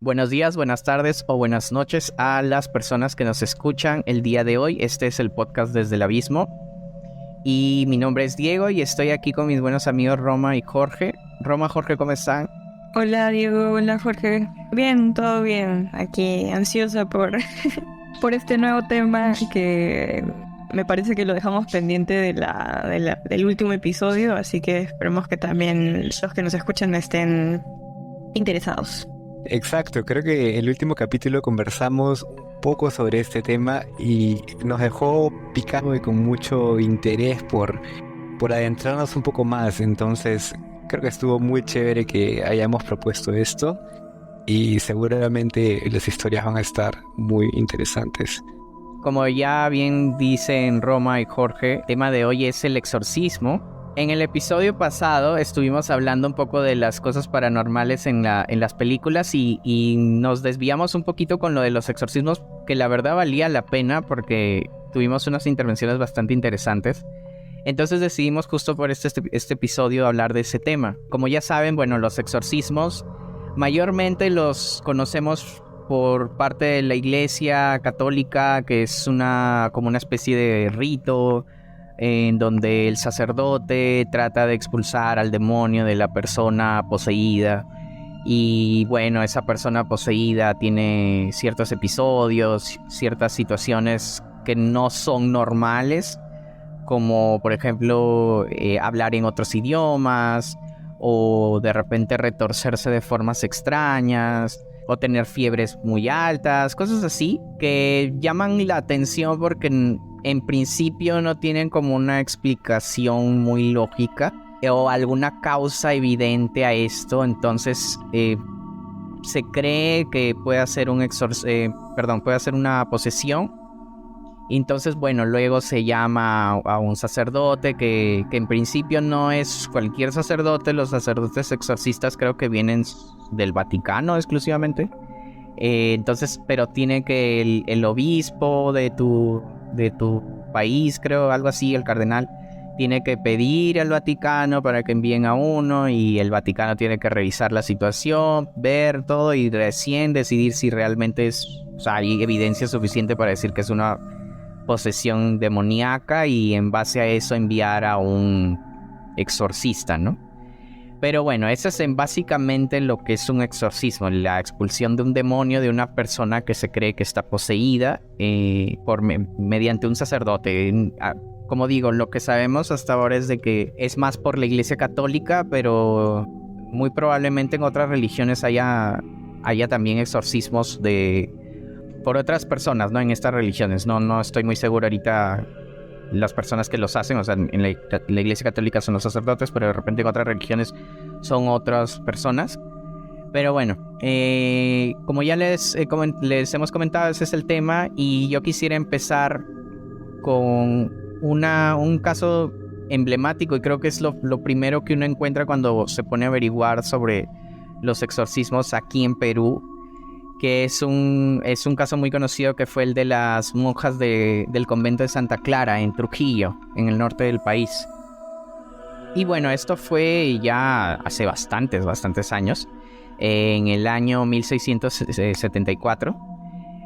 Buenos días, buenas tardes o buenas noches a las personas que nos escuchan el día de hoy. Este es el podcast Desde el Abismo y mi nombre es Diego y estoy aquí con mis buenos amigos Roma y Jorge. Roma, Jorge, ¿cómo están? Hola Diego, hola Jorge. Bien, todo bien. Aquí ansiosa por, por este nuevo tema que me parece que lo dejamos pendiente del último episodio, así que esperemos que también los que nos escuchan estén interesados. Exacto, creo que el último capítulo conversamos un poco sobre este tema y nos dejó picado y con mucho interés por adentrarnos un poco más. Entonces, creo que estuvo muy chévere que hayamos propuesto esto y seguramente las historias van a estar muy interesantes. Como ya bien dicen Roma y Jorge, el tema de hoy es el exorcismo. En el episodio pasado estuvimos hablando un poco de las cosas paranormales en las películas y nos desviamos un poquito con lo de los exorcismos, que la verdad valía la pena porque tuvimos unas intervenciones bastante interesantes. Entonces decidimos justo por este episodio hablar de ese tema. Como ya saben, bueno, los exorcismos mayormente los conocemos por parte de la Iglesia Católica, que es como una especie de rito en donde el sacerdote trata de expulsar al demonio de la persona poseída. Y bueno, esa persona poseída tiene ciertos episodios, ciertas situaciones que no son normales, como por ejemplo hablar en otros idiomas, o de repente retorcerse de formas extrañas, o tener fiebres muy altas, cosas así que llaman la atención porque en principio no tienen como una explicación muy lógica o alguna causa evidente a esto. Entonces se cree que puede ser puede ser una posesión. Entonces, bueno, luego se llama a un sacerdote que en principio no es cualquier sacerdote. Los sacerdotes exorcistas creo que vienen del Vaticano exclusivamente. Entonces, pero tiene que el obispo de tu país, creo, algo así, el cardenal, tiene que pedir al Vaticano para que envíen a uno y el Vaticano tiene que revisar la situación, ver todo y recién decidir si realmente hay evidencia suficiente para decir que es una posesión demoníaca y en base a eso enviar a un exorcista, ¿no? Pero bueno, eso es básicamente lo que es un exorcismo, la expulsión de un demonio de una persona que se cree que está poseída mediante un sacerdote. Como digo, lo que sabemos hasta ahora es de que es más por la Iglesia Católica, pero muy probablemente en otras religiones haya también exorcismos por otras personas, ¿no? En estas religiones. No estoy muy seguro ahorita las personas que los hacen, o sea, en la Iglesia Católica son los sacerdotes, pero de repente en otras religiones son otras personas. Pero bueno, como ya les hemos comentado, ese es el tema y yo quisiera empezar con un caso emblemático y creo que es lo primero que uno encuentra cuando se pone a averiguar sobre los exorcismos aquí en Perú, que es un caso muy conocido, que fue el de las monjas del convento de Santa Clara en Trujillo, en el norte del país. Y bueno, esto fue ya hace bastantes años, en el año 1674,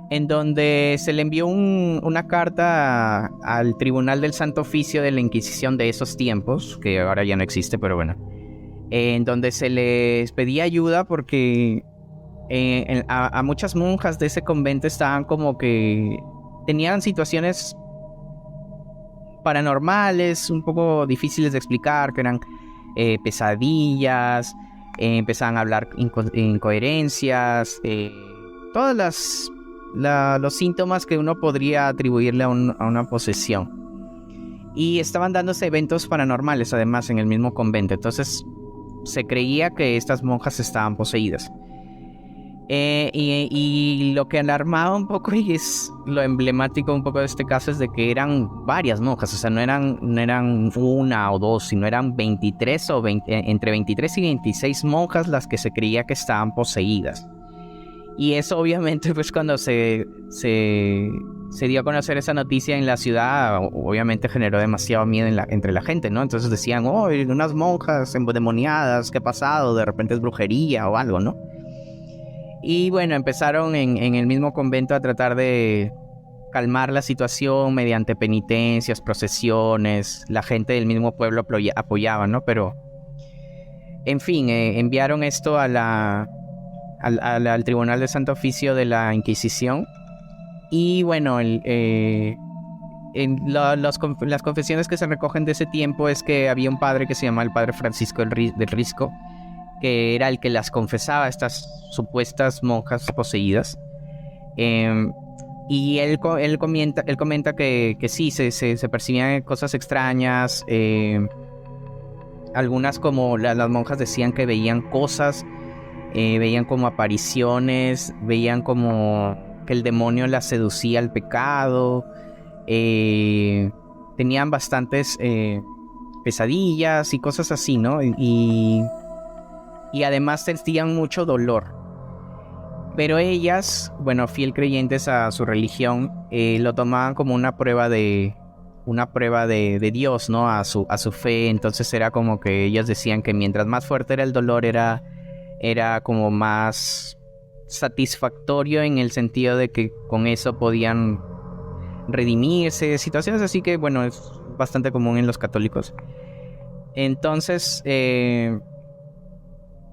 en donde se le envió una carta al Tribunal del Santo Oficio de la Inquisición de esos tiempos, que ahora ya no existe, pero bueno, en donde se les pedía ayuda porque a muchas monjas de ese convento estaban como que tenían situaciones paranormales un poco difíciles de explicar, que eran pesadillas, empezaban a hablar incoherencias, todos los síntomas que uno podría atribuirle a una posesión. Y estaban dándose eventos paranormales además en el mismo convento, entonces se creía que estas monjas estaban poseídas. Y lo que alarmaba un poco, y es lo emblemático un poco de este caso, es de que eran varias monjas, o sea, no eran una o dos, sino eran 23 o 20, entre 23 y 26 monjas las que se creía que estaban poseídas. Y eso obviamente pues cuando se dio a conocer esa noticia en la ciudad, obviamente generó demasiado miedo entre la gente, ¿no? Entonces decían, oh, unas monjas endemoniadas, ¿qué ha pasado? De repente es brujería o algo, ¿no? Y bueno, empezaron en el mismo convento a tratar de calmar la situación mediante penitencias, procesiones. La gente del mismo pueblo apoyaba, ¿no? Pero, en fin, enviaron esto al Tribunal de Santo Oficio de la Inquisición. Y bueno, las confesiones que se recogen de ese tiempo es que había un padre que se llamaba el padre Francisco del Risco, que era el que las confesaba, estas supuestas monjas poseídas. Y él comenta que sí, se percibían cosas extrañas. Algunas, como las monjas decían que veían cosas, veían como apariciones, veían como que el demonio las seducía al pecado. Tenían bastantes pesadillas y cosas así, ¿no? Y además sentían mucho dolor. Pero ellas, bueno, fiel creyentes a su religión, lo tomaban como una prueba de Dios, ¿no? A su fe. Entonces era como que ellas decían que mientras más fuerte era el dolor, era como más satisfactorio, en el sentido de que con eso podían redimirse, situaciones así que, bueno, es bastante común en los católicos. Entonces,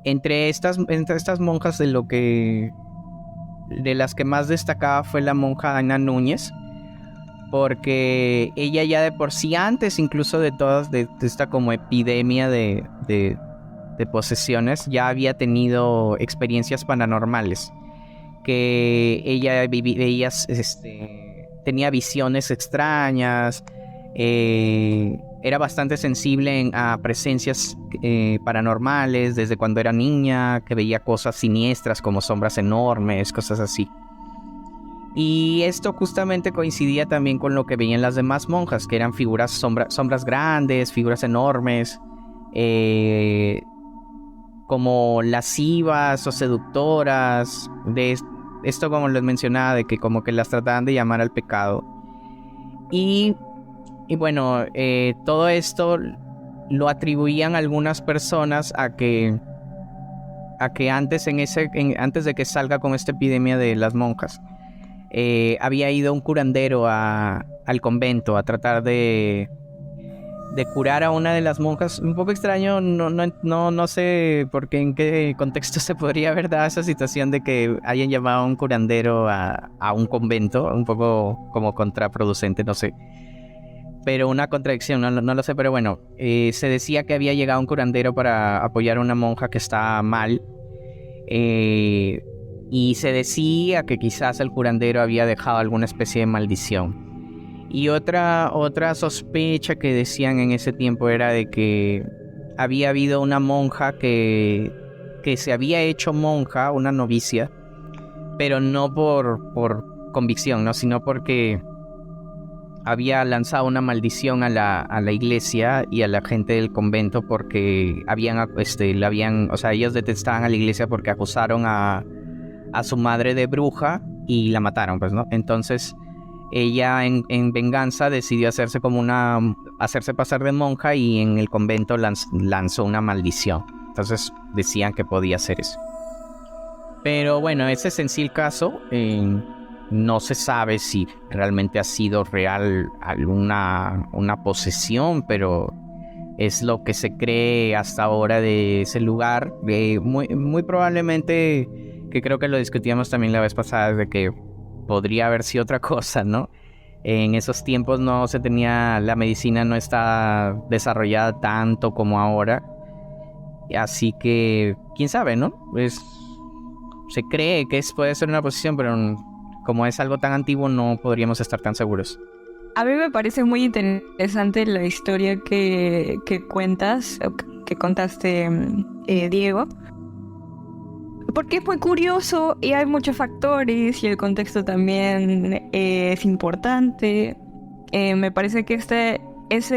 entre estas monjas, de las que más destacaba fue la monja Ana Núñez, porque ella ya de por sí, antes incluso de esta como epidemia de posesiones, ya había tenido experiencias paranormales, que ella tenía visiones extrañas, era bastante sensible a presencias paranormales desde cuando era niña, que veía cosas siniestras como sombras enormes, cosas así. Y esto justamente coincidía también con lo que veían las demás monjas, que eran sombras grandes, figuras enormes, como lascivas o seductoras. Esto, como les mencionaba, de que como que las trataban de llamar al pecado. Y bueno, todo esto lo atribuían algunas personas a que antes de que salga con esta epidemia de las monjas, había ido un curandero al convento a tratar de curar a una de las monjas. Un poco extraño, no sé por qué, en qué contexto se podría haber dado esa situación de que hayan llamado a un curandero a un convento, un poco como contraproducente, no sé. Pero una contradicción, no lo sé, pero bueno, se decía que había llegado un curandero para apoyar a una monja que estaba mal, y se decía que quizás el curandero había dejado alguna especie de maldición. Y otra sospecha que decían en ese tiempo era de que había habido una monja que se había hecho monja, una novicia, pero no por convicción, ¿no? Sino porque había lanzado una maldición a la iglesia y a la gente del convento, porque ellos detestaban a la iglesia porque acusaron a su madre de bruja y la mataron, pues, ¿no? Entonces ella en venganza decidió hacerse pasar de monja, y en el convento lanzó una maldición. Entonces decían que podía hacer eso. Pero bueno, ese es en sí el caso. No se sabe si realmente ha sido real una posesión, pero es lo que se cree hasta ahora de ese lugar. Muy, muy probablemente, que creo que lo discutíamos también la vez pasada, de que podría haber sido otra cosa, ¿no? En esos tiempos la medicina no está desarrollada tanto como ahora. Así que, quién sabe, ¿no? Se cree que puede ser una posesión, pero como es algo tan antiguo, no podríamos estar tan seguros. A mí me parece muy interesante la historia que cuentas, o que contaste, Diego, porque es muy curioso y hay muchos factores y el contexto también es importante. Me parece que este es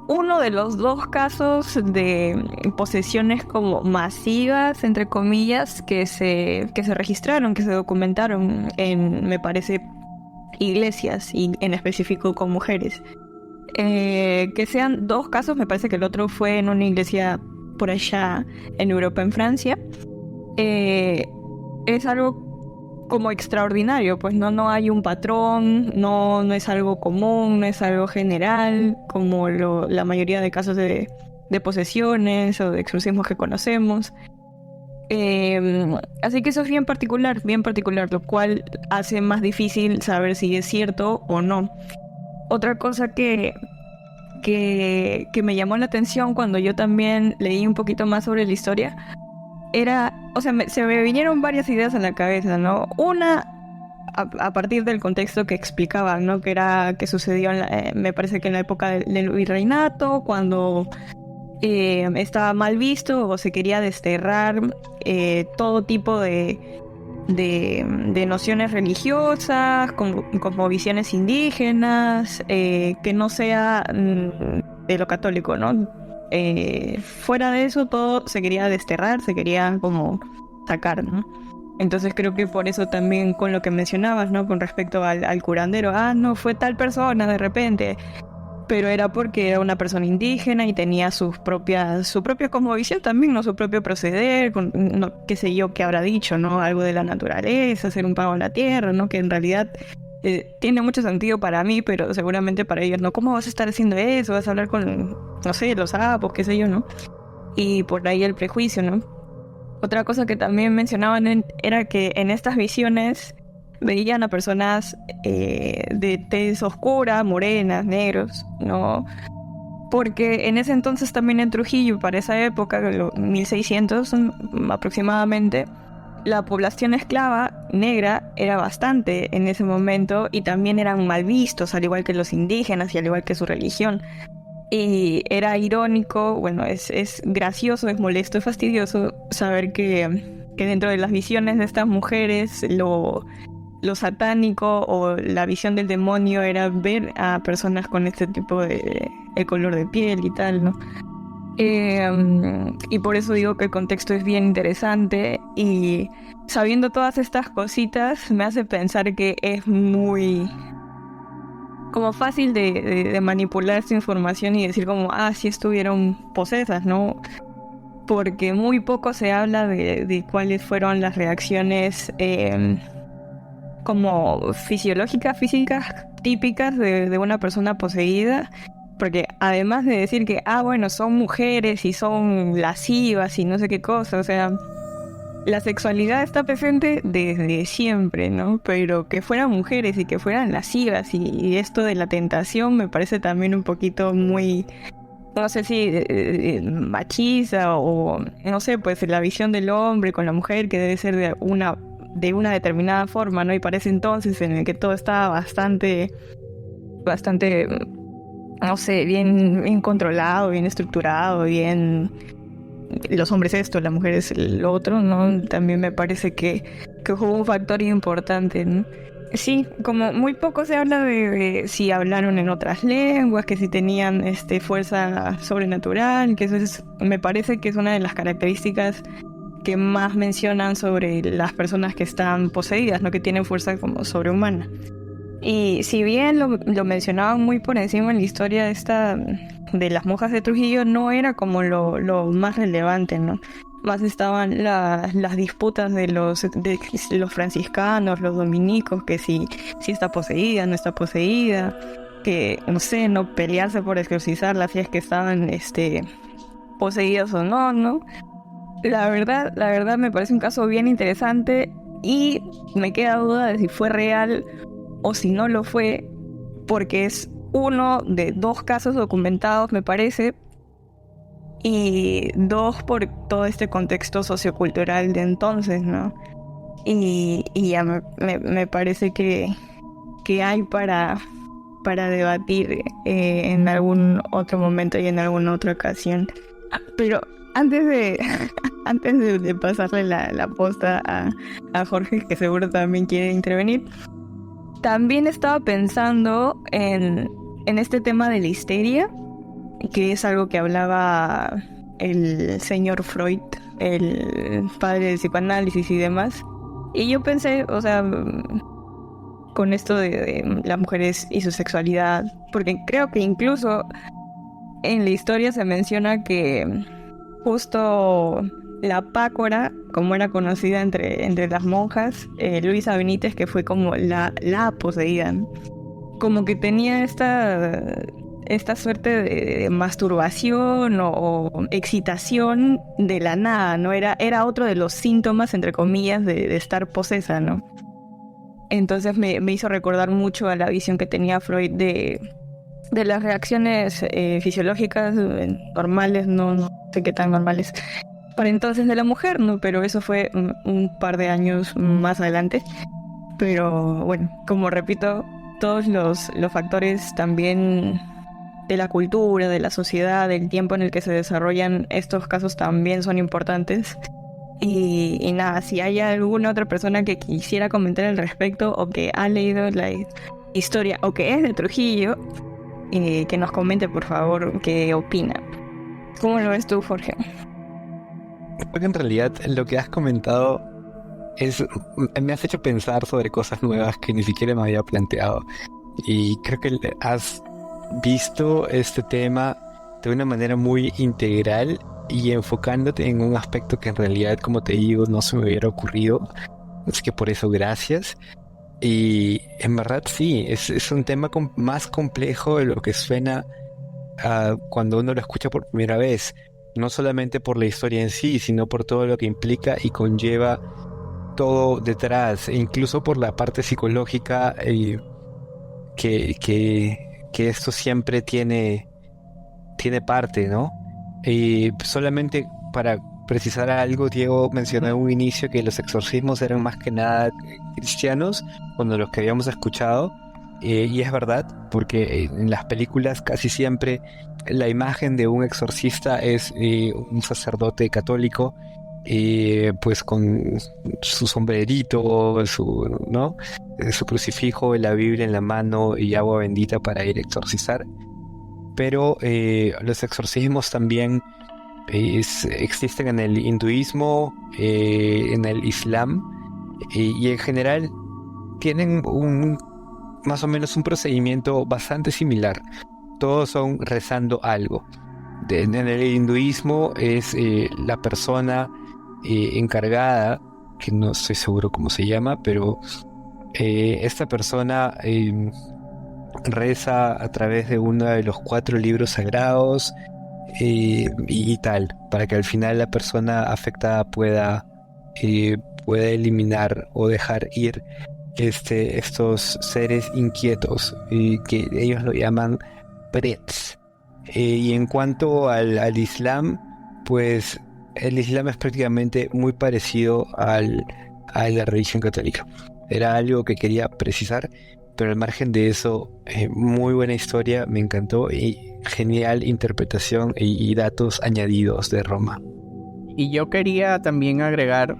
uno de los dos casos de posesiones como masivas, entre comillas, que se registraron, que se documentaron en, me parece, iglesias, y en específico con mujeres. Que sean dos casos, me parece que el otro fue en una iglesia por allá en Europa, en Francia. es algo como extraordinario, pues no hay un patrón, no es algo común, no es algo general, como la mayoría de casos de posesiones o de exorcismos que conocemos. Así que eso es bien particular, lo cual hace más difícil saber si es cierto o no. Otra cosa que me llamó la atención cuando yo también leí un poquito más sobre la historia era, o sea, se me vinieron varias ideas en la cabeza, ¿no? Una, a partir del contexto que explicaba, ¿no? Que sucedió, me parece que en la época del virreinato, cuando estaba mal visto o se quería desterrar todo tipo de nociones religiosas, como visiones indígenas, que no sea de lo católico, ¿no? Fuera de eso todo se quería desterrar, se quería como sacar, ¿no? Entonces creo que por eso también con lo que mencionabas, ¿no? Con respecto al curandero, no, fue tal persona de repente, pero era porque era una persona indígena y tenía su propia cosmovisión también, ¿no? Su propio proceder, no, qué sé yo, qué habrá dicho, ¿no? Algo de la naturaleza, hacer un pago en la tierra, ¿no? Que en realidad tiene mucho sentido para mí, pero seguramente para ellos no. ¿Cómo vas a estar haciendo eso? Vas a hablar con, no sé, los sapos, qué sé yo, ¿no? Y por ahí el prejuicio, ¿no? Otra cosa que también mencionaban era que en estas visiones veían a personas de tez oscura, morenas, negros, ¿no? Porque en ese entonces también en Trujillo, para esa época, 1600 aproximadamente, la población esclava negra era bastante en ese momento y también eran mal vistos, al igual que los indígenas y al igual que su religión. Y era irónico, bueno, es gracioso, es molesto, es fastidioso saber que dentro de las visiones de estas mujeres lo satánico o la visión del demonio era ver a personas con este tipo de el color de piel y tal, ¿no? Y por eso digo que el contexto es bien interesante y sabiendo todas estas cositas me hace pensar que es muy como fácil de manipular esta información y decir como, sí estuvieron posesas, ¿no? Porque muy poco se habla de cuáles fueron las reacciones como fisiológicas, físicas, típicas de una persona poseída. Porque además de decir que, bueno, son mujeres y son lascivas y no sé qué cosa, o sea, la sexualidad está presente desde siempre, ¿no? Pero que fueran mujeres y que fueran lascivas y esto de la tentación me parece también un poquito muy, no sé si machista o, no sé, pues la visión del hombre con la mujer que debe ser de una determinada forma, ¿no? Y parece entonces en el que todo está bastante, no sé, bien controlado, bien estructurado, bien... Los hombres esto, las mujeres lo otro, ¿no? También me parece que jugó un factor importante, ¿no? Sí, como muy poco se habla de si hablaron en otras lenguas, que si tenían fuerza sobrenatural, que eso me parece que es una de las características que más mencionan sobre las personas que están poseídas, ¿no? Que tienen fuerza como sobrehumana. Y si bien lo mencionaban muy por encima en la historia esta de las monjas de Trujillo, no era como lo más relevante, ¿no? Más estaban las disputas de los franciscanos, los dominicos, que si está poseída, no está poseída, que, no sé, no pelearse por exorcizarla si es que estaban poseídas o no, ¿no? La verdad me parece un caso bien interesante y me queda duda de si fue real o si no lo fue, porque es uno de 2 casos documentados, me parece, y 2 por todo este contexto sociocultural de entonces, ¿no? Y ya me parece que hay para debatir en algún otro momento y en alguna otra ocasión. Pero antes de pasarle la posta a Jorge, que seguro también quiere intervenir, también estaba pensando en este tema de la histeria, que es algo que hablaba el señor Freud, el padre del psicoanálisis y demás. Y yo pensé, o sea, con esto de las mujeres y su sexualidad, porque creo que incluso en la historia se menciona que justo la pácora, como era conocida entre las monjas, Luisa Benítez, que fue como la poseída, ¿no? Como que tenía esta suerte de masturbación o excitación de la nada, ¿no? Era otro de los síntomas, entre comillas, de estar posesa, ¿no? Entonces me hizo recordar mucho a la visión que tenía Freud de las reacciones fisiológicas normales, no sé qué tan normales, para entonces de la mujer, ¿no? Pero eso fue un par de años más adelante. Pero bueno, como repito, todos los factores también de la cultura, de la sociedad, del tiempo en el que se desarrollan estos casos también son importantes. Y nada, si hay alguna otra persona que quisiera comentar al respecto o que ha leído la historia o que es de Trujillo, que nos comente por favor qué opina. ¿Cómo lo ves tú, Jorge? Porque en realidad lo que has comentado me has hecho pensar sobre cosas nuevas que ni siquiera me había planteado. Y creo que has visto este tema de una manera muy integral y enfocándote en un aspecto que en realidad, como te digo, no se me hubiera ocurrido. Así que por eso gracias. Y en verdad sí, es un tema más complejo de lo que suena cuando uno lo escucha por primera vez. No solamente por la historia en sí, sino por todo lo que implica y conlleva todo detrás, e incluso por la parte psicológica que esto siempre tiene parte, ¿no? Y solamente para precisar algo, Diego mencionó en un inicio que los exorcismos eran más que nada cristianos, cuando los que habíamos escuchado, y es verdad, porque en las películas casi siempre la imagen de un exorcista es un sacerdote católico, pues con su sombrerito, su crucifijo, la Biblia en la mano y agua bendita para ir a exorcizar. Pero los exorcismos también existen en el hinduismo, en el islam, y en general tienen más o menos un procedimiento bastante similar. Todos son rezando algo. En el hinduismo es la persona encargada, que no estoy seguro cómo se llama, pero esta persona reza a través de uno de los 4 libros sagrados y tal, para que al final la persona afectada pueda eliminar o dejar ir estos seres inquietos, que ellos lo llaman prets. Y en cuanto al Islam, pues el Islam es prácticamente muy parecido a la religión católica. Era algo que quería precisar, pero al margen de eso, muy buena historia, me encantó, y genial interpretación y datos añadidos de Roma. Y yo quería también agregar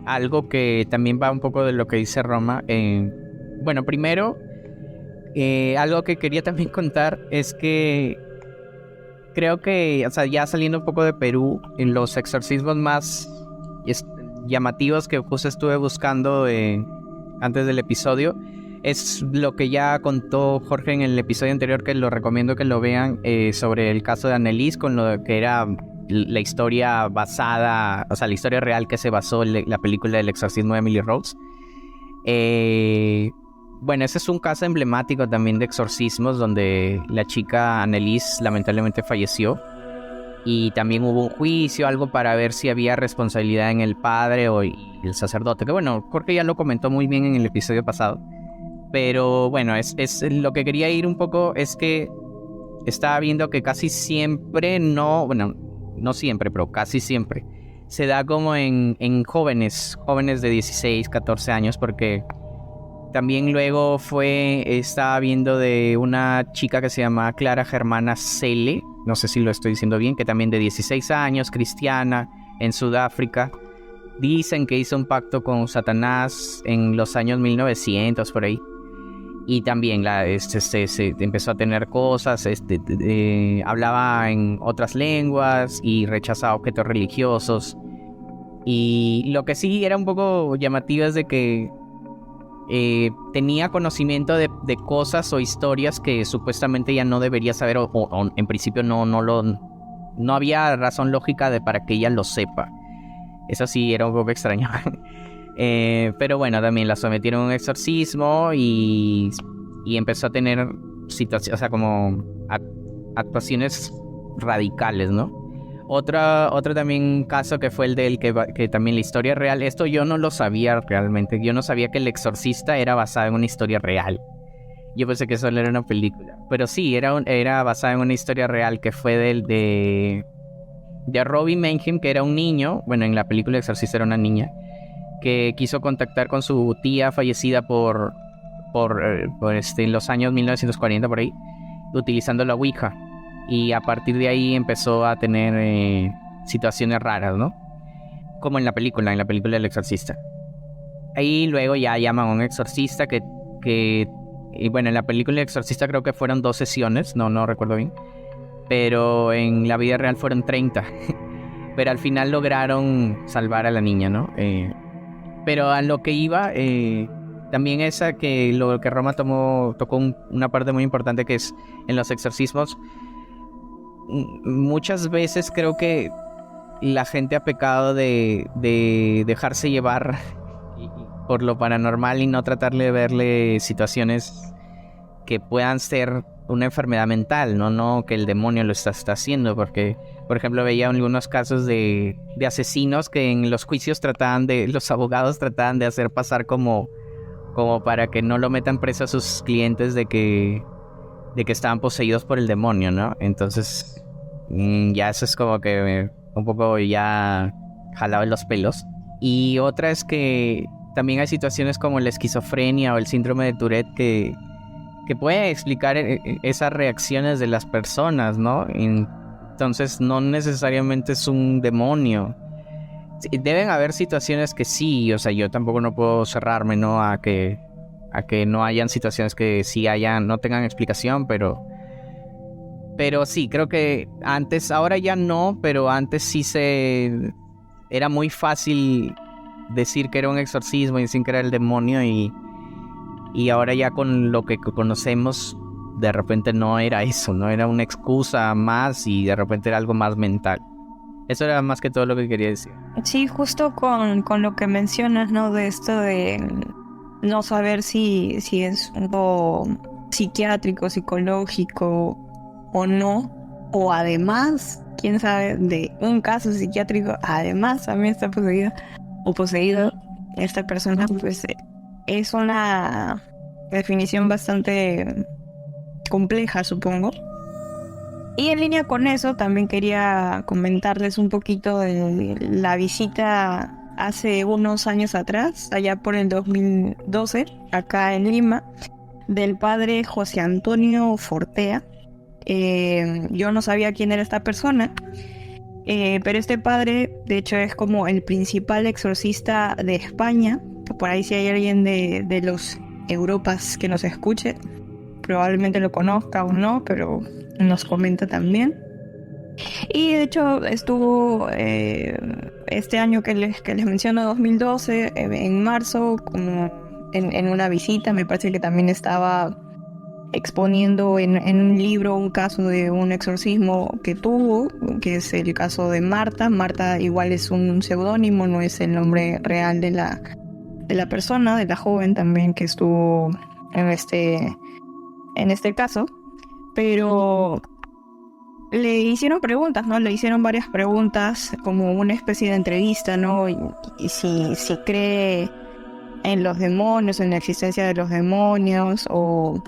algo que también va un poco de lo que dice Roma. Bueno, primero, algo que quería también contar es que creo que, o sea, ya saliendo un poco de Perú, en los exorcismos más llamativos que justo estuve buscando antes del episodio, es lo que ya contó Jorge en el episodio anterior, que lo recomiendo que lo vean, sobre el caso de Anneliese, con lo que era la historia basada, o sea, la historia real que se basó en la película del exorcismo de Emily Rose. Bueno, ese es un caso emblemático también de exorcismos, donde la chica Anneliese lamentablemente falleció, y también hubo un juicio, algo para ver si había responsabilidad en el padre o el sacerdote, que bueno, Jorge ya lo comentó muy bien en el episodio pasado. Pero bueno, es lo que quería ir un poco, es que estaba viendo que casi siempre, no siempre, pero casi siempre se da como en jóvenes de 16, 14 años, porque también luego estaba viendo de una chica que se llama Clara Germana Cele, no sé si lo estoy diciendo bien, que también de 16 años, cristiana, en Sudáfrica. Dicen que hizo un pacto con Satanás en los años 1900, por ahí. Y también se empezó a tener cosas, hablaba en otras lenguas y rechazaba objetos religiosos. Y lo que sí era un poco llamativo es de que tenía conocimiento de cosas o historias que supuestamente ya no debería saber, o en principio no no había razón lógica para que ella lo sepa. Eso sí era un poco extraño. Pero bueno, también la sometieron a un exorcismo y empezó a tener situaciones, o sea, como actuaciones radicales, ¿no? Otro también caso que fue el del que también la historia real. Esto yo no lo sabía realmente. Yo no sabía que El Exorcista era basado en una historia real. Yo pensé que solo era una película. Pero sí, era basada en una historia real que fue de Robbie Mayheim, que era un niño. Bueno, en la película Exorcista era una niña que quiso contactar con su tía fallecida por en los años 1940 por ahí, utilizando la Ouija. Y a partir de ahí empezó a tener situaciones raras, ¿no? Como en la película del Exorcista. Ahí luego ya llaman a un exorcista y bueno, en la película del Exorcista creo que fueron 2 sesiones, no recuerdo bien. Pero en la vida real fueron 30. Pero al final lograron salvar a la niña, ¿no? Pero a lo que iba, también lo que Roma tocó una parte muy importante, que es en los exorcismos. Muchas veces creo que la gente ha pecado de dejarse llevar por lo paranormal y no tratar de verle situaciones que puedan ser una enfermedad mental, no que el demonio lo está haciendo, porque por ejemplo veía algunos casos de asesinos que en los juicios los abogados trataban de hacer pasar como para que no lo metan preso a sus clientes de que estaban poseídos por el demonio, ¿no? Entonces ya eso es como que un poco ya jalado en los pelos. Y otra es que también hay situaciones como la esquizofrenia o el síndrome de Tourette que pueden explicar esas reacciones de las personas, ¿no? Entonces no necesariamente es un demonio. Deben haber situaciones que sí, o sea, yo tampoco no puedo cerrarme, ¿no? A que no hayan situaciones que sí no tengan explicación, pero sí, creo que antes, ahora ya no, pero antes sí era muy fácil decir que era un exorcismo y decir que era el demonio y ahora ya con lo que conocemos, de repente no era eso, no era una excusa más y de repente era algo más mental. Eso era más que todo lo que quería decir. Sí, justo con lo que mencionas, ¿no? De esto de no saber si es algo psiquiátrico, psicológico o no. O además, quién sabe, de un caso psiquiátrico, además también está poseída o poseído esta persona, pues es una definición bastante compleja, supongo. Y en línea con eso, también quería comentarles un poquito de la visita hace unos años atrás, allá por el 2012, acá en Lima, del padre José Antonio Fortea. Yo no sabía quién era esta persona, pero este padre, de hecho, es como el principal exorcista de España. Por ahí si hay alguien de los Europas que nos escuche, probablemente lo conozca o no, pero nos comenta también. Y de hecho estuvo este año que les menciono, 2012, en marzo, como en una visita. Me parece que también estaba exponiendo en un libro un caso de un exorcismo que tuvo, que es el caso de Marta. Marta igual es un seudónimo, no es el nombre real de la persona, de la joven también que estuvo en este caso. Pero le hicieron preguntas, ¿no? Le hicieron varias preguntas, como una especie de entrevista, ¿no? Y si cree en los demonios, en la existencia de los demonios, o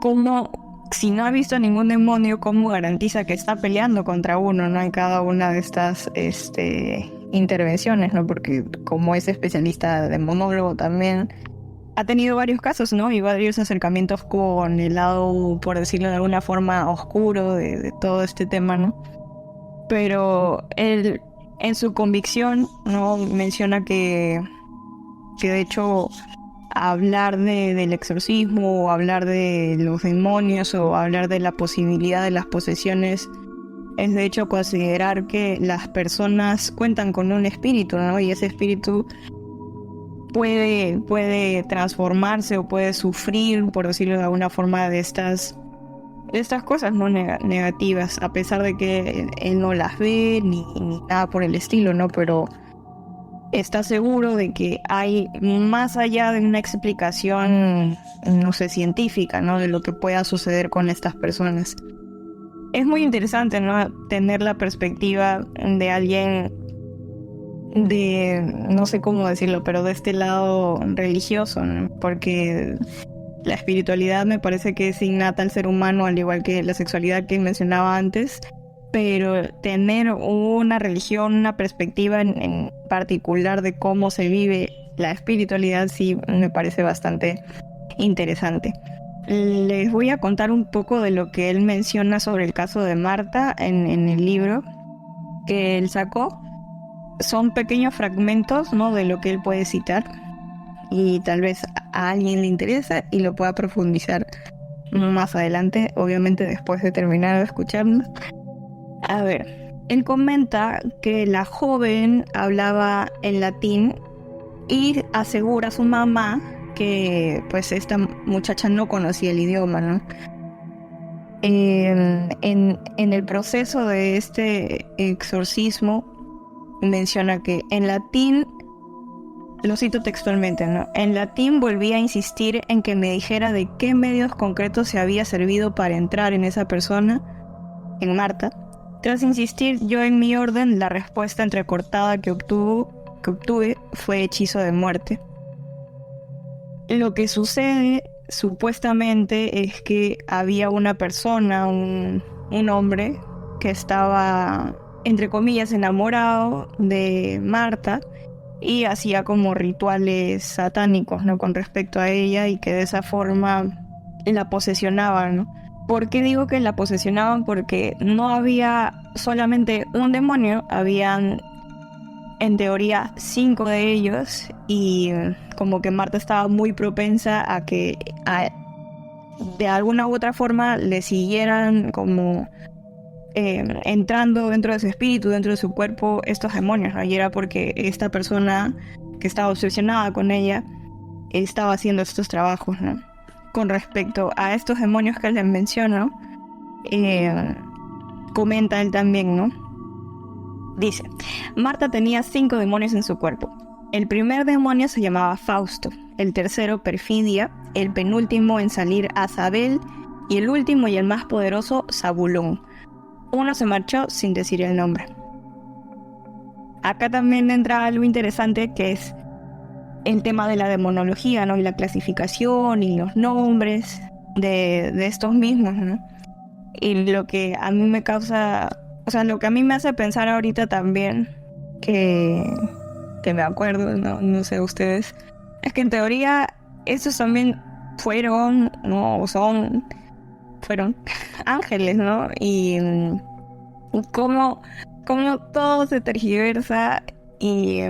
cómo, si no ha visto ningún demonio, cómo garantiza que está peleando contra uno, ¿no? En cada una de estas intervenciones, ¿no? Porque como es especialista demonólogo también, ha tenido varios casos, ¿no? Y varios acercamientos con el lado, por decirlo de alguna forma, oscuro de todo este tema, ¿no? Pero él, en su convicción, ¿no? Menciona que de hecho hablar del exorcismo, o hablar de los demonios, o hablar de la posibilidad de las posesiones, es de hecho considerar que las personas cuentan con un espíritu, ¿no? Y ese espíritu puede transformarse o puede sufrir, por decirlo de alguna forma, de estas estas cosas no negativas, a pesar de que él no las ve ni nada por el estilo, ¿no? Pero está seguro de que hay más allá de una explicación, no sé, científica, ¿no? De lo que pueda suceder con estas personas. Es muy interesante, ¿no? Tener la perspectiva de alguien no sé cómo decirlo, pero de este lado religioso, ¿no? Porque la espiritualidad me parece que es innata al ser humano, al igual que la sexualidad que mencionaba antes, pero tener una religión, una perspectiva en particular de cómo se vive la espiritualidad, sí me parece bastante interesante. Les voy a contar un poco de lo que él menciona sobre el caso de Marta en el libro que él sacó. Son pequeños fragmentos, ¿no?, de lo que él puede citar, y tal vez a alguien le interesa y lo pueda profundizar más adelante, obviamente después de terminar de escucharnos. A ver, él comenta que la joven hablaba en latín y asegura a su mamá que pues esta muchacha no conocía el idioma, ¿no? En el proceso de este exorcismo menciona que en latín, lo cito textualmente, ¿no? En latín volví a insistir en que me dijera de qué medios concretos se había servido para entrar en esa persona, en Marta. Tras insistir yo en mi orden, la respuesta entrecortada que obtuve fue hechizo de muerte. Lo que sucede supuestamente es que había una persona, un hombre, que estaba, entre comillas, enamorado de Marta y hacía como rituales satánicos, ¿no?, con respecto a ella, y que de esa forma la posesionaban, ¿no? ¿Por qué digo que la posesionaban? Porque no había solamente un demonio, habían en teoría 5 de ellos, y como que Marta estaba muy propensa a que de alguna u otra forma le siguieran como entrando dentro de su espíritu, dentro de su cuerpo, estos demonios, ¿no? Y era porque esta persona que estaba obsesionada con ella estaba haciendo estos trabajos, ¿no? Con respecto a estos demonios que les menciono, comenta él también, ¿no? Dice, Marta tenía 5 demonios en su cuerpo. El primer demonio se llamaba Fausto, el tercero Perfidia, el penúltimo en salir Azabel, y el último y el más poderoso Zabulón. Uno se marchó sin decir el nombre. Acá también entra algo interesante, que es el tema de la demonología, ¿no? Y la clasificación y los nombres de estos mismos, ¿no? Y lo que a mí me causa, o sea, lo que a mí me hace pensar ahorita también, que me acuerdo, no sé ustedes, es que en teoría estos también fueron ángeles, ¿no? Y cómo todo se tergiversa y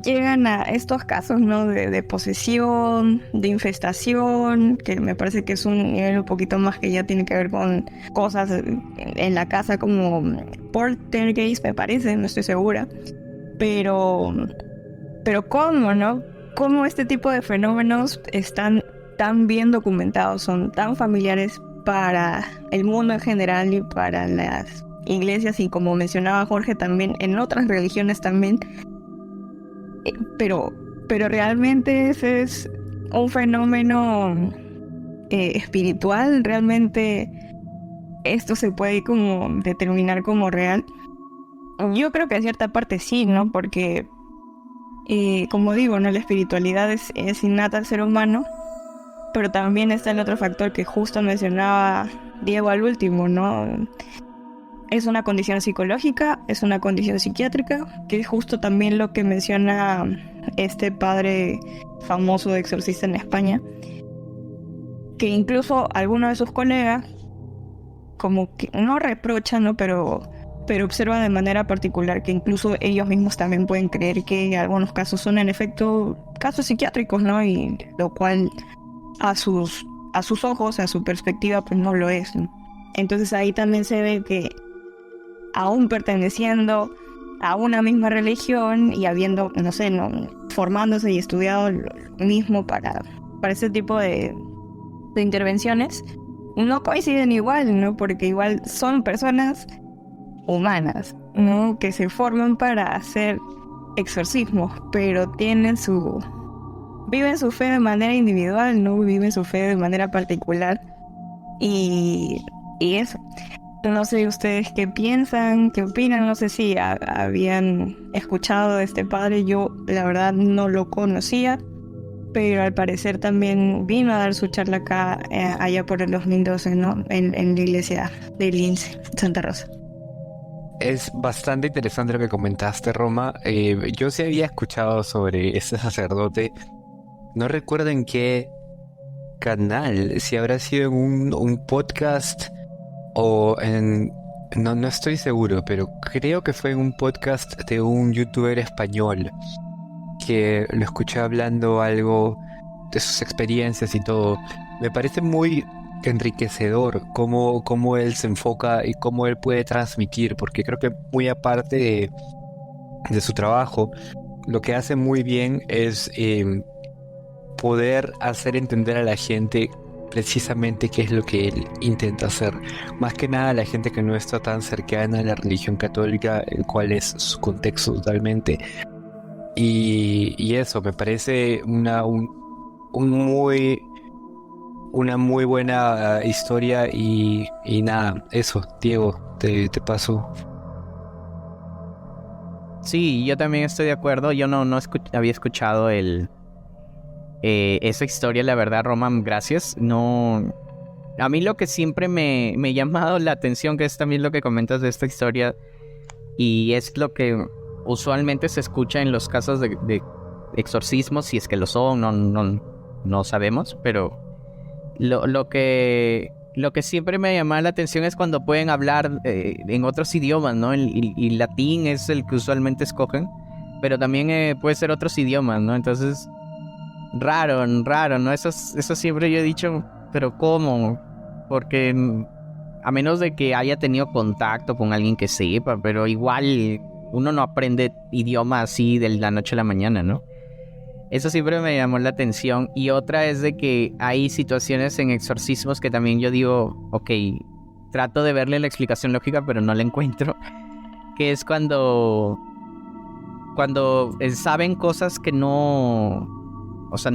llegan a estos casos, ¿no?, de posesión, de infestación, que me parece que es un nivel un poquito más, que ya tiene que ver con cosas en la casa como poltergeist, me parece, no estoy segura. Pero ¿cómo, no? ¿Cómo este tipo de fenómenos están tan bien documentados, son tan familiares para el mundo en general y para las iglesias, y como mencionaba Jorge también, en otras religiones también? Pero realmente ese es un fenómeno espiritual. Realmente esto se puede como determinar como real. Yo creo que en cierta parte sí, ¿no? Porque como digo, ¿no?, la espiritualidad es innata al ser humano, pero también está el otro factor que justo mencionaba Diego al último, ¿no? Es una condición psicológica, es una condición psiquiátrica, que es justo también lo que menciona este padre famoso de exorcista en España, que incluso algunos de sus colegas como que no reprochan, ¿no?, pero observan de manera particular que incluso ellos mismos también pueden creer que algunos casos son en efecto casos psiquiátricos, ¿no? Y lo cual a sus ojos, a su perspectiva, pues no lo es, ¿no? Entonces ahí también se ve que aún perteneciendo a una misma religión y habiendo, no sé, ¿no?, formándose y estudiado lo mismo para ese tipo de intervenciones, no coinciden igual, ¿no? Porque igual son personas humanas, ¿no? Que se forman para hacer exorcismos, pero viven su fe de manera individual, ¿no? Viven su fe de manera particular. Y eso. No sé ustedes qué piensan, qué opinan, no sé si habían escuchado de este padre. Yo la verdad no lo conocía, pero al parecer también vino a dar su charla acá, allá por el 2012, ¿no? En la iglesia de Lince, Santa Rosa. Es bastante interesante lo que comentaste, Roma. Yo sí había escuchado sobre ese sacerdote. No recuerdo en qué canal, si habrá sido en un podcast o en... No estoy seguro, pero creo que fue en un podcast de un youtuber español que lo escuché hablando algo de sus experiencias y todo. Me parece muy enriquecedor cómo él se enfoca y cómo él puede transmitir, porque creo que muy aparte de su trabajo, lo que hace muy bien es poder hacer entender a la gente precisamente qué es lo que él intenta hacer. Más que nada a la gente que no está tan cercana a la religión católica, el cual es su contexto totalmente. Y eso, me parece una muy buena historia y nada, eso, Diego, te paso. Sí, yo también estoy de acuerdo. Yo no había escuchado esa historia, la verdad, Roman, gracias. No, a mí lo que siempre me ha llamado la atención, que es también lo que comentas de esta historia, y es lo que usualmente se escucha en los casos de exorcismos, si es que lo son, no sabemos, pero lo que siempre me llama la atención es cuando pueden hablar en otros idiomas, ¿no? Y latín es el que usualmente escogen, pero también puede ser otros idiomas, ¿no? Entonces, raro, ¿no? Eso siempre yo he dicho, pero ¿cómo? Porque a menos de que haya tenido contacto con alguien que sepa, pero igual uno no aprende idioma así de la noche a la mañana, ¿no? Eso siempre me llamó la atención. Y otra es de que hay situaciones en exorcismos que también yo digo, ok, trato de verle la explicación lógica, pero no la encuentro. Que es cuando saben cosas que no... O sea,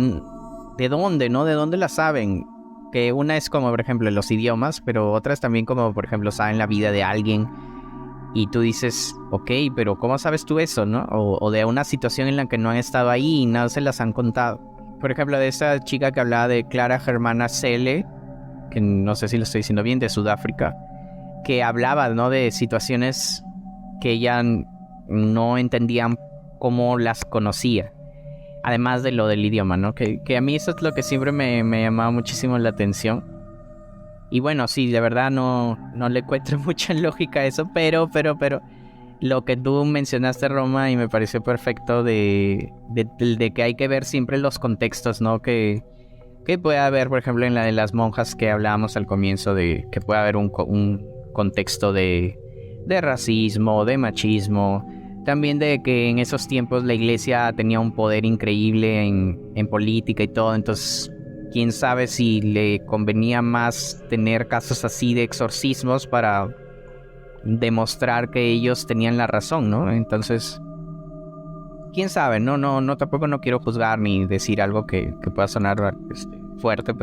¿de dónde, no? ¿De dónde las saben? Que una es como, por ejemplo, los idiomas, pero otras también como, por ejemplo, saben la vida de alguien. Y tú dices, ok, pero ¿cómo sabes tú eso, no? O de una situación en la que no han estado ahí y no se las han contado. Por ejemplo, de esa chica que hablaba de Clara Germana Cele, que no sé si lo estoy diciendo bien, de Sudáfrica, que hablaba, ¿no? De situaciones que ella no entendían cómo las conocía. Además de lo del idioma, ¿no? Que a mí eso es lo que siempre me llamaba muchísimo la atención. Y bueno, sí, de verdad no le encuentro mucha lógica a eso, pero lo que tú mencionaste, Roma, y me pareció perfecto de que hay que ver siempre los contextos, ¿no? Que puede haber, por ejemplo, en la de las monjas que hablábamos al comienzo, de que puede haber un contexto de racismo, de machismo, también de que en esos tiempos la iglesia tenía un poder increíble en política y todo, entonces quién sabe si le convenía más tener casos así de exorcismos para demostrar que ellos tenían la razón, ¿no? Entonces, quién sabe, no tampoco no quiero juzgar ni decir algo que pueda sonar fuerte,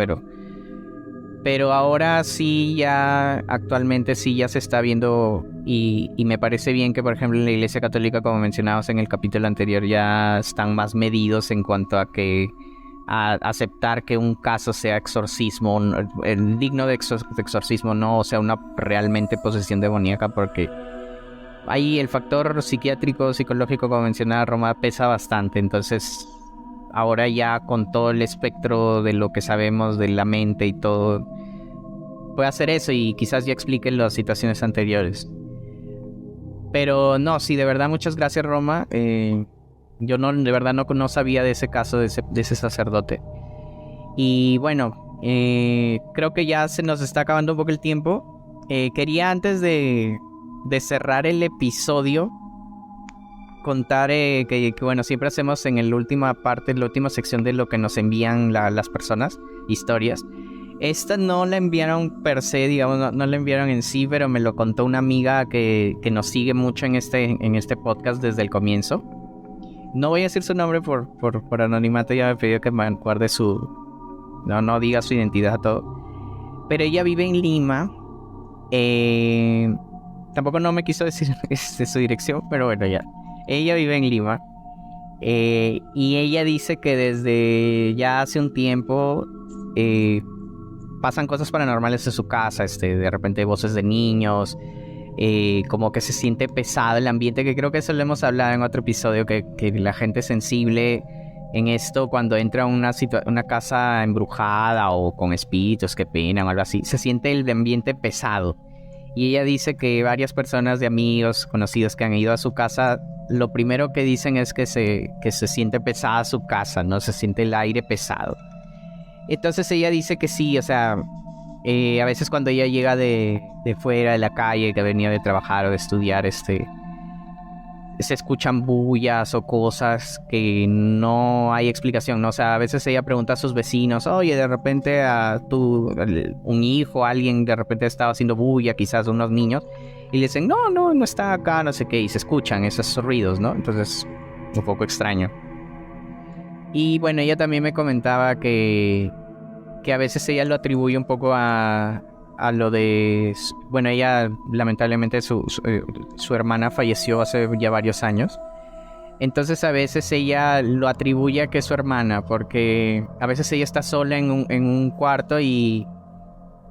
pero ahora sí, ya actualmente sí ya se está viendo y me parece bien que, por ejemplo, en la Iglesia Católica, como mencionábamos en el capítulo anterior, ya están más medidos en cuanto a aceptar que un caso sea exorcismo, digno de exorcismo, no, o sea, una realmente posesión demoníaca, porque ahí el factor psiquiátrico, psicológico, como mencionaba Roma, pesa bastante. Entonces, ahora ya con todo el espectro de lo que sabemos de la mente y todo, puede hacer eso y quizás ya explique las situaciones anteriores. Pero no, sí, de verdad, muchas gracias, Roma. Yo de verdad no sabía de ese caso de ese sacerdote. Y bueno, creo que ya se nos está acabando un poco el tiempo. Quería antes de cerrar el episodio contar que bueno, siempre hacemos en la última parte, la última sección de lo que nos envían las personas, historias. Esta no la enviaron per se, digamos, no la enviaron en sí, pero me lo contó una amiga que nos sigue mucho en este podcast desde el comienzo. No voy a decir su nombre por anonimato, ya me pidió que me guarde no diga su identidad a todo. Pero ella vive en Lima. Tampoco no me quiso decir su dirección, pero bueno, ya. Ella vive en Lima. Y ella dice que desde ya hace un tiempo pasan cosas paranormales en su casa, de repente voces de niños, como que se siente pesado el ambiente, que creo que eso lo hemos hablado en otro episodio, que la gente sensible en esto, cuando entra a una casa embrujada o con espíritus que penan o algo así, se siente el ambiente pesado. Y ella dice que varias personas de amigos, conocidos que han ido a su casa, lo primero que dicen es que se siente pesada su casa, ¿no? Se siente el aire pesado. Entonces ella dice que sí, o sea, a veces cuando ella llega de fuera de la calle, que venía de trabajar o de estudiar, se escuchan bullas o cosas que no hay explicación, ¿no? O sea, a veces ella pregunta a sus vecinos, oye, de repente un hijo, alguien de repente estaba haciendo bulla, quizás unos niños, y le dicen, no está acá, no sé qué, y se escuchan esos ruidos, ¿no? Entonces, un poco extraño. Y bueno, ella también me comentaba que a veces ella lo atribuye un poco a lo de... Bueno, ella lamentablemente su hermana falleció hace ya varios años. Entonces a veces ella lo atribuye a que es su hermana, porque a veces ella está sola en un cuarto y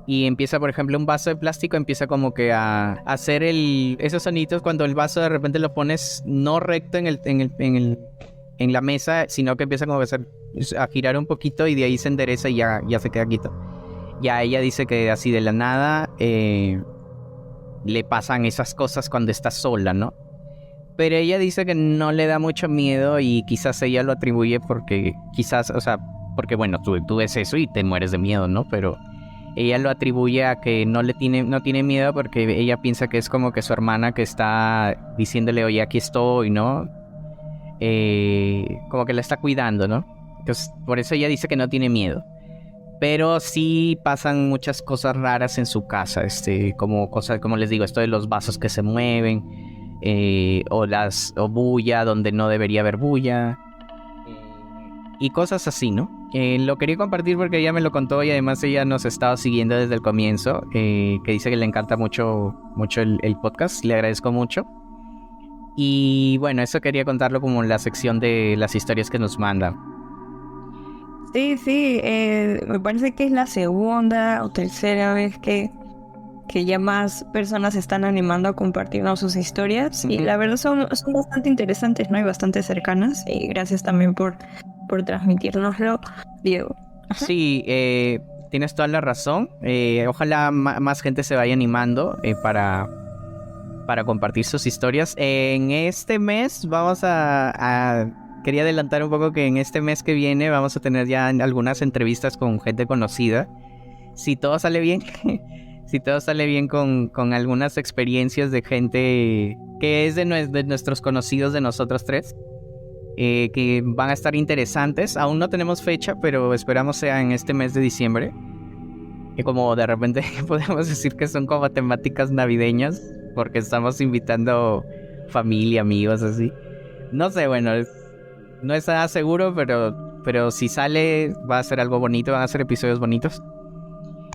empieza, por ejemplo, un vaso de plástico empieza como que a hacer esos sonidos cuando el vaso de repente lo pones no recto en la mesa, sino que empieza como a girar un poquito y de ahí se endereza y ya se queda quieto. Ya ella dice que así de la nada le pasan esas cosas cuando está sola, ¿no? Pero ella dice que no le da mucho miedo y quizás ella lo atribuye porque bueno, tú ves eso y te mueres de miedo, ¿no? Pero ella lo atribuye a que no tiene miedo porque ella piensa que es como que su hermana que está diciéndole, oye, aquí estoy, ¿no? Como que la está cuidando, ¿no? Entonces, por eso ella dice que no tiene miedo. Pero sí pasan muchas cosas raras en su casa, como les digo, esto de los vasos que se mueven, o bulla donde no debería haber bulla, y cosas así, ¿no? Lo quería compartir porque ella me lo contó y además ella nos ha estado siguiendo desde el comienzo, que dice que le encanta mucho el podcast, le agradezco mucho. Y bueno, eso quería contarlo como en la sección de las historias que nos mandan. Sí, me parece que es la segunda o tercera vez que ya más personas se están animando a compartirnos sus historias. Y la verdad son bastante interesantes, ¿no? Y bastante cercanas. Y gracias también por transmitírnoslo, Diego. Ajá. Sí, tienes toda la razón. Ojalá más gente se vaya animando para compartir sus historias. En este mes vamos quería adelantar un poco que en este mes que viene vamos a tener ya algunas entrevistas con gente conocida. Si todo sale bien, con algunas experiencias de gente que es de nuestros conocidos, de nosotros tres, que van a estar interesantes. Aún no tenemos fecha, pero esperamos sea en este mes de diciembre. Y como de repente podemos decir que son como temáticas navideñas, porque estamos invitando familia, amigos, así. No sé, bueno, no es nada seguro, pero si sale va a ser algo bonito, van a ser episodios bonitos.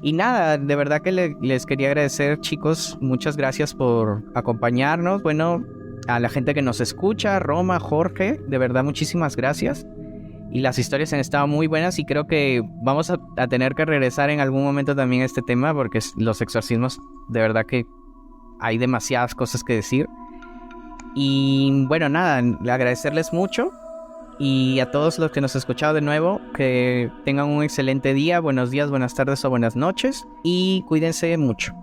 Y nada, de verdad que les quería agradecer, chicos, muchas gracias por acompañarnos. Bueno, a la gente que nos escucha, Roma, Jorge, de verdad muchísimas gracias. Y las historias han estado muy buenas y creo que vamos a tener que regresar en algún momento también a este tema, porque los exorcismos, de verdad que hay demasiadas cosas que decir. Y bueno, nada, agradecerles mucho. Y a todos los que nos han escuchado de nuevo, que tengan un excelente día, buenos días, buenas tardes o buenas noches. Y cuídense mucho.